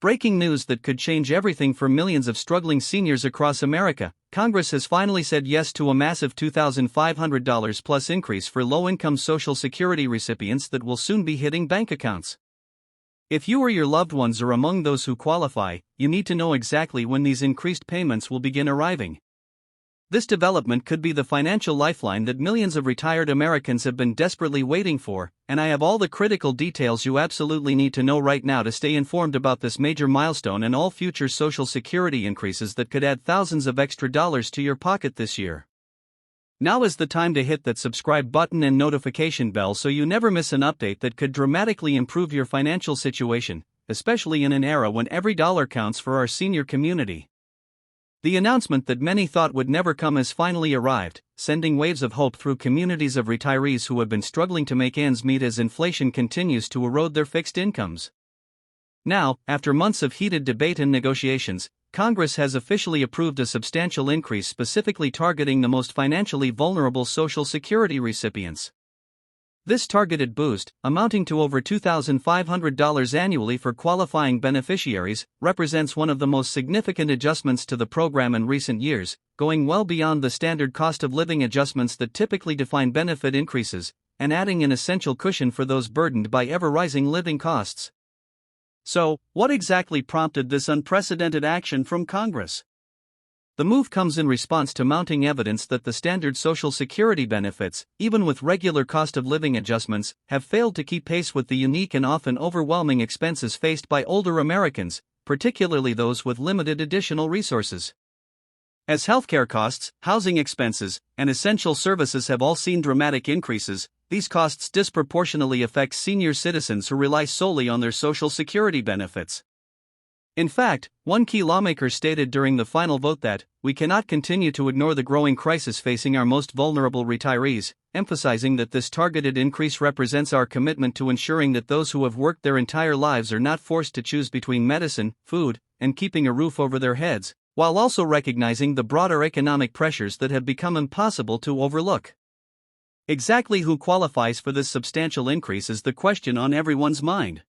Breaking news that could change everything for millions of struggling seniors across America. Congress has finally said yes to a massive $2,500 plus increase for low-income Social Security recipients that will soon be hitting bank accounts. If you or your loved ones are among those who qualify, you need to know exactly when these increased payments will begin arriving. This development could be the financial lifeline that millions of retired Americans have been desperately waiting for, and I have all the critical details you absolutely need to know right now to stay informed about this major milestone and all future Social Security increases that could add thousands of extra dollars to your pocket this year. Now is the time to hit that subscribe button and notification bell so you never miss an update that could dramatically improve your financial situation, especially in an era when every dollar counts for our senior community. The announcement that many thought would never come has finally arrived, sending waves of hope through communities of retirees who have been struggling to make ends meet as inflation continues to erode their fixed incomes. Now, after months of heated debate and negotiations, Congress has officially approved a substantial increase specifically targeting the most financially vulnerable Social Security recipients. This targeted boost, amounting to over $2,500 annually for qualifying beneficiaries, represents one of the most significant adjustments to the program in recent years, going well beyond the standard cost of living adjustments that typically define benefit increases, and adding an essential cushion for those burdened by ever-rising living costs. So, what exactly prompted this unprecedented action from Congress? The move comes in response to mounting evidence that the standard Social Security benefits, even with regular cost of living adjustments, have failed to keep pace with the unique and often overwhelming expenses faced by older Americans, particularly those with limited additional resources. As healthcare costs, housing expenses, and essential services have all seen dramatic increases, these costs disproportionately affect senior citizens who rely solely on their Social Security benefits. In fact, one key lawmaker stated during the final vote that, "We cannot continue to ignore the growing crisis facing our most vulnerable retirees," emphasizing that this targeted increase represents our commitment to ensuring that those who have worked their entire lives are not forced to choose between medicine, food, and keeping a roof over their heads, while also recognizing the broader economic pressures that have become impossible to overlook. Exactly who qualifies for this substantial increase is the question on everyone's mind.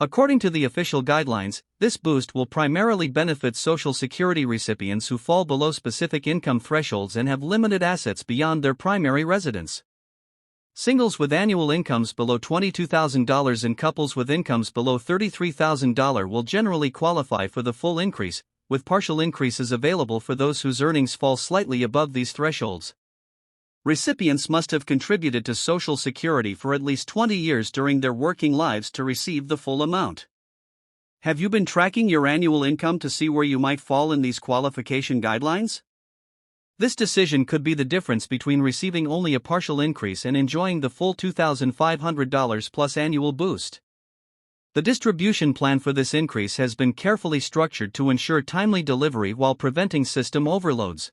According to the official guidelines, this boost will primarily benefit Social Security recipients who fall below specific income thresholds and have limited assets beyond their primary residence. Singles with annual incomes below $22,000 and couples with incomes below $33,000 will generally qualify for the full increase, with partial increases available for those whose earnings fall slightly above these thresholds. Recipients must have contributed to Social Security for at least 20 years during their working lives to receive the full amount. Have you been tracking your annual income to see where you might fall in these qualification guidelines? This decision could be the difference between receiving only a partial increase and enjoying the full $2,500 plus annual boost. The distribution plan for this increase has been carefully structured to ensure timely delivery while preventing system overloads.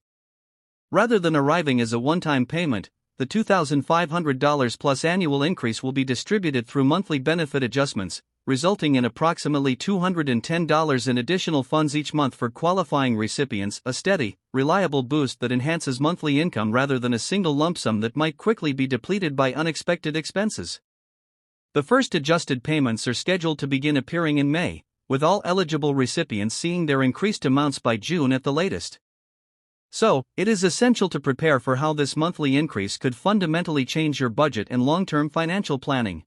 Rather than arriving as a one-time payment, the $2,500 plus annual increase will be distributed through monthly benefit adjustments, resulting in approximately $210 in additional funds each month for qualifying recipients, a steady, reliable boost that enhances monthly income rather than a single lump sum that might quickly be depleted by unexpected expenses. The first adjusted payments are scheduled to begin appearing in May, with all eligible recipients seeing their increased amounts by June at the latest. So, it is essential to prepare for how this monthly increase could fundamentally change your budget and long-term financial planning.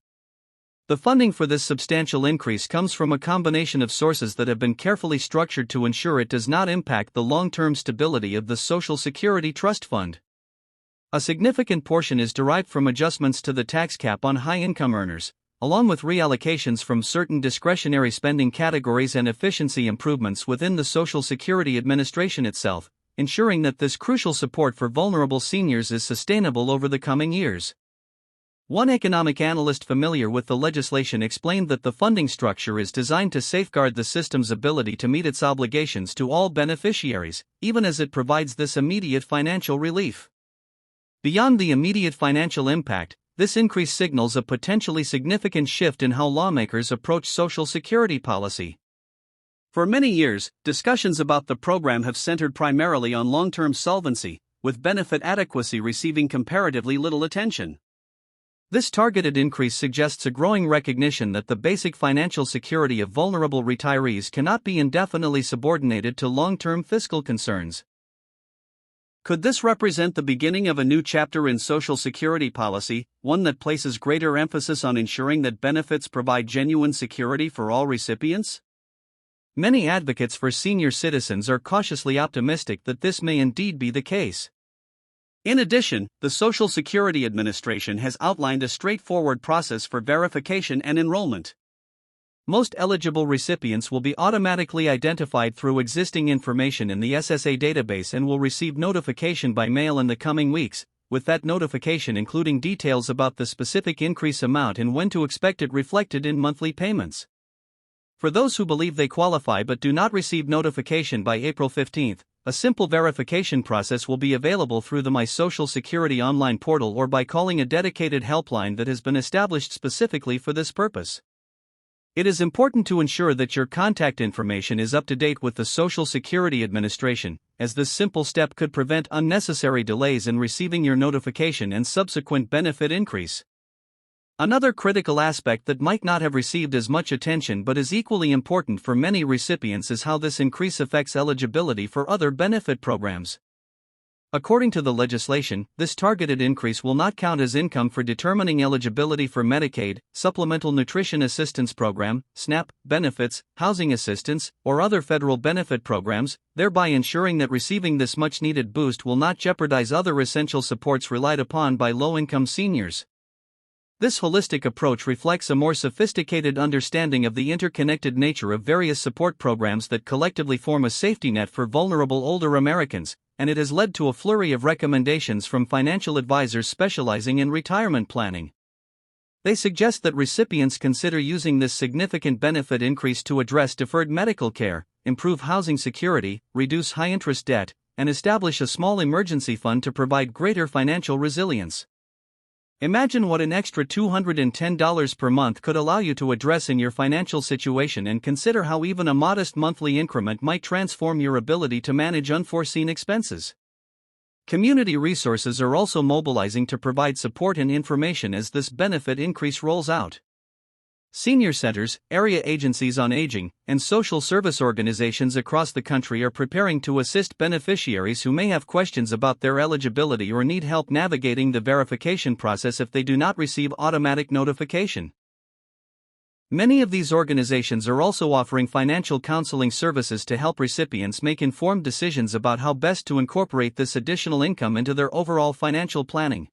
The funding for this substantial increase comes from a combination of sources that have been carefully structured to ensure it does not impact the long-term stability of the Social Security Trust Fund. A significant portion is derived from adjustments to the tax cap on high-income earners, along with reallocations from certain discretionary spending categories and efficiency improvements within the Social Security Administration itself, ensuring that this crucial support for vulnerable seniors is sustainable over the coming years. One economic analyst familiar with the legislation explained that the funding structure is designed to safeguard the system's ability to meet its obligations to all beneficiaries, even as it provides this immediate financial relief. Beyond the immediate financial impact, this increase signals a potentially significant shift in how lawmakers approach Social Security policy. For many years, discussions about the program have centered primarily on long-term solvency, with benefit adequacy receiving comparatively little attention. This targeted increase suggests a growing recognition that the basic financial security of vulnerable retirees cannot be indefinitely subordinated to long-term fiscal concerns. Could this represent the beginning of a new chapter in Social Security policy, one that places greater emphasis on ensuring that benefits provide genuine security for all recipients? Many advocates for senior citizens are cautiously optimistic that this may indeed be the case. In addition, the Social Security Administration has outlined a straightforward process for verification and enrollment. Most eligible recipients will be automatically identified through existing information in the SSA database and will receive notification by mail in the coming weeks, with that notification including details about the specific increase amount and when to expect it reflected in monthly payments. For those who believe they qualify but do not receive notification by April 15, a simple verification process will be available through the My Social Security online portal or by calling a dedicated helpline that has been established specifically for this purpose. It is important to ensure that your contact information is up to date with the Social Security Administration, as this simple step could prevent unnecessary delays in receiving your notification and subsequent benefit increase. Another critical aspect that might not have received as much attention but is equally important for many recipients is how this increase affects eligibility for other benefit programs. According to the legislation, this targeted increase will not count as income for determining eligibility for Medicaid, Supplemental Nutrition Assistance Program, SNAP, benefits, housing assistance, or other federal benefit programs, thereby ensuring that receiving this much-needed boost will not jeopardize other essential supports relied upon by low-income seniors. This holistic approach reflects a more sophisticated understanding of the interconnected nature of various support programs that collectively form a safety net for vulnerable older Americans, and it has led to a flurry of recommendations from financial advisors specializing in retirement planning. They suggest that recipients consider using this significant benefit increase to address deferred medical care, improve housing security, reduce high-interest debt, and establish a small emergency fund to provide greater financial resilience. Imagine what an extra $210 per month could allow you to address in your financial situation, and consider how even a modest monthly increment might transform your ability to manage unforeseen expenses. Community resources are also mobilizing to provide support and information as this benefit increase rolls out. Senior centers, area agencies on aging, and social service organizations across the country are preparing to assist beneficiaries who may have questions about their eligibility or need help navigating the verification process if they do not receive automatic notification. Many of these organizations are also offering financial counseling services to help recipients make informed decisions about how best to incorporate this additional income into their overall financial planning.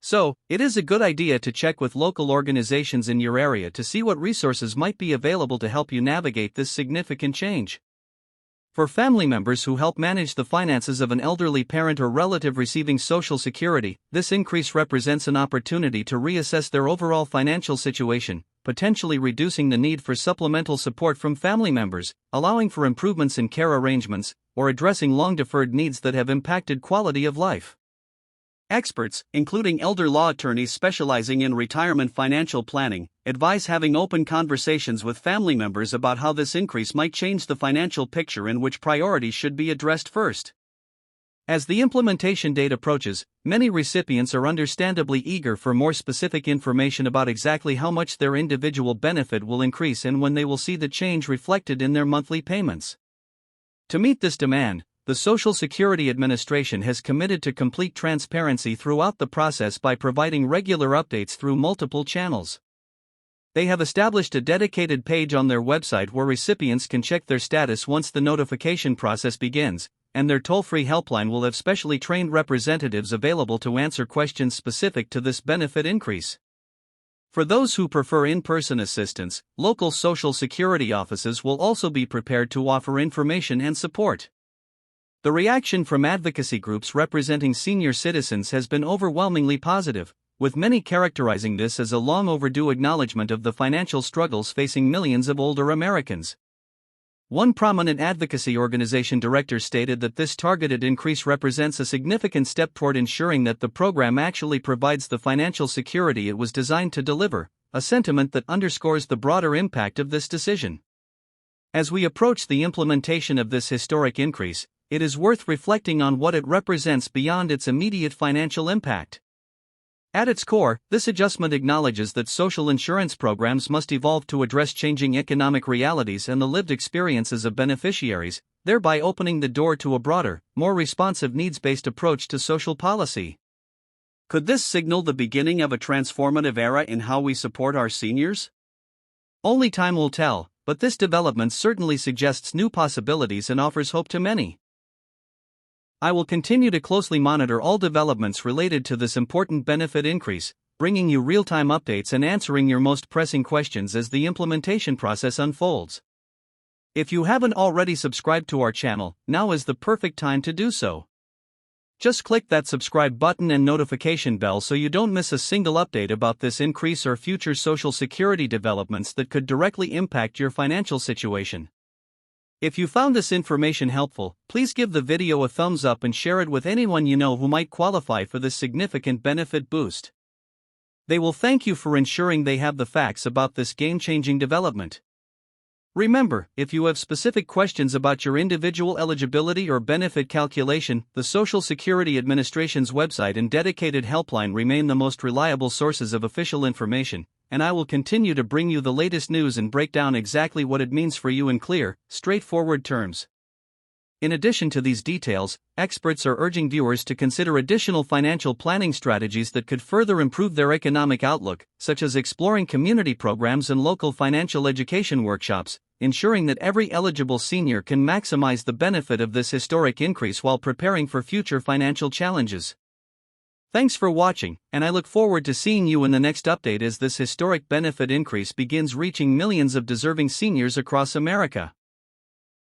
So, it is a good idea to check with local organizations in your area to see what resources might be available to help you navigate this significant change. For family members who help manage the finances of an elderly parent or relative receiving Social Security, this increase represents an opportunity to reassess their overall financial situation, potentially reducing the need for supplemental support from family members, allowing for improvements in care arrangements, or addressing long-deferred needs that have impacted quality of life. Experts, including elder law attorneys specializing in retirement financial planning, advise having open conversations with family members about how this increase might change the financial picture and which priorities should be addressed first. As the implementation date approaches, many recipients are understandably eager for more specific information about exactly how much their individual benefit will increase and when they will see the change reflected in their monthly payments. To meet this demand, the Social Security Administration has committed to complete transparency throughout the process by providing regular updates through multiple channels. They have established a dedicated page on their website where recipients can check their status once the notification process begins, and their toll-free helpline will have specially trained representatives available to answer questions specific to this benefit increase. For those who prefer in-person assistance, local Social Security offices will also be prepared to offer information and support. The reaction from advocacy groups representing senior citizens has been overwhelmingly positive, with many characterizing this as a long overdue acknowledgement of the financial struggles facing millions of older Americans. One prominent advocacy organization director stated that this targeted increase represents a significant step toward ensuring that the program actually provides the financial security it was designed to deliver, a sentiment that underscores the broader impact of this decision. As we approach the implementation of this historic increase, it is worth reflecting on what it represents beyond its immediate financial impact. At its core, this adjustment acknowledges that social insurance programs must evolve to address changing economic realities and the lived experiences of beneficiaries, thereby opening the door to a broader, more responsive needs-based approach to social policy. Could this signal the beginning of a transformative era in how we support our seniors? Only time will tell, but this development certainly suggests new possibilities and offers hope to many. I will continue to closely monitor all developments related to this important benefit increase, bringing you real-time updates and answering your most pressing questions as the implementation process unfolds. If you haven't already subscribed to our channel, now is the perfect time to do so. Just click that subscribe button and notification bell so you don't miss a single update about this increase or future Social Security developments that could directly impact your financial situation. If you found this information helpful, please give the video a thumbs up and share it with anyone you know who might qualify for this significant benefit boost. They will thank you for ensuring they have the facts about this game-changing development. Remember, if you have specific questions about your individual eligibility or benefit calculation, the Social Security Administration's website and dedicated helpline remain the most reliable sources of official information, and I will continue to bring you the latest news and break down exactly what it means for you in clear, straightforward terms. In addition to these details, experts are urging viewers to consider additional financial planning strategies that could further improve their economic outlook, such as exploring community programs and local financial education workshops, ensuring that every eligible senior can maximize the benefit of this historic increase while preparing for future financial challenges. Thanks for watching, and I look forward to seeing you in the next update as this historic benefit increase begins reaching millions of deserving seniors across America.